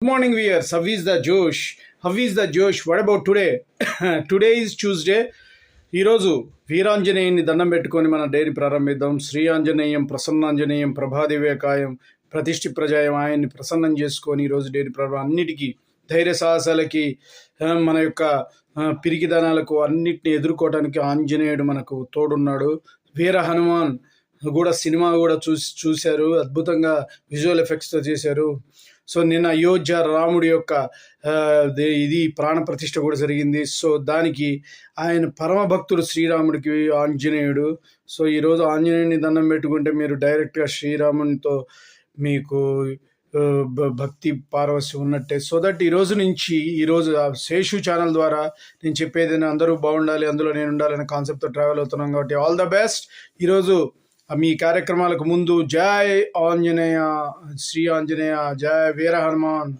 Good morning, viewers. How is the Josh? How is the Josh? What about today? Today is Tuesday. ఈరోజు వీరాంజనేయుని దండం పెట్టుకొని మన dairy ప్రారంభిద్దాం. శ్రీ ఆంజనేయం ప్రసన్నాంజనేయం ప్రభాదివేకాయం ప్రతిష్ఠి ప్రజాయం ఆయన్ని ప్రసన్నం చేసుకొని ఈరోజు డైరీ ప్రారంభం అన్నిటికీ ధైర్య సాహసాలకి మన యొక్క పిరికిదనాలకు అన్నిటిని ఎదుర్కోవడానికి ఆంజనేయుడు మనకు తోడున్నాడు. వీర హనుమాన్ కూడా సినిమా కూడా చూశారు, అద్భుతంగా విజువల్ ఎఫెక్ట్స్తో చేశారు. సో నిన్న అయోధ్య రాముడి యొక్క ఇది ప్రాణ ప్రతిష్ఠ కూడా జరిగింది. సో దానికి ఆయన పరమ భక్తుడు శ్రీరాముడికి ఆంజనేయుడు. సో ఈరోజు ఆంజనేయుని దండం పెట్టుకుంటే మీరు డైరెక్ట్గా శ్రీరామునితో మీకు భక్తి పారవస్యం ఉన్నట్టే. సో దట్ ఈరోజు శేషు ఛానల్ ద్వారా నేను చెప్పేది అందరూ బాగుండాలి, అందులో నేను ఉండాలనే కాన్సెప్ట్తో ట్రావెల్ అవుతున్నాం కాబట్టి ఆల్ ద బెస్ట్. ఈరోజు మీ కార్యక్రమాలకు ముందు జై ఆంజనేయ, శ్రీ ఆంజనేయ, జై వీర హనుమాన్.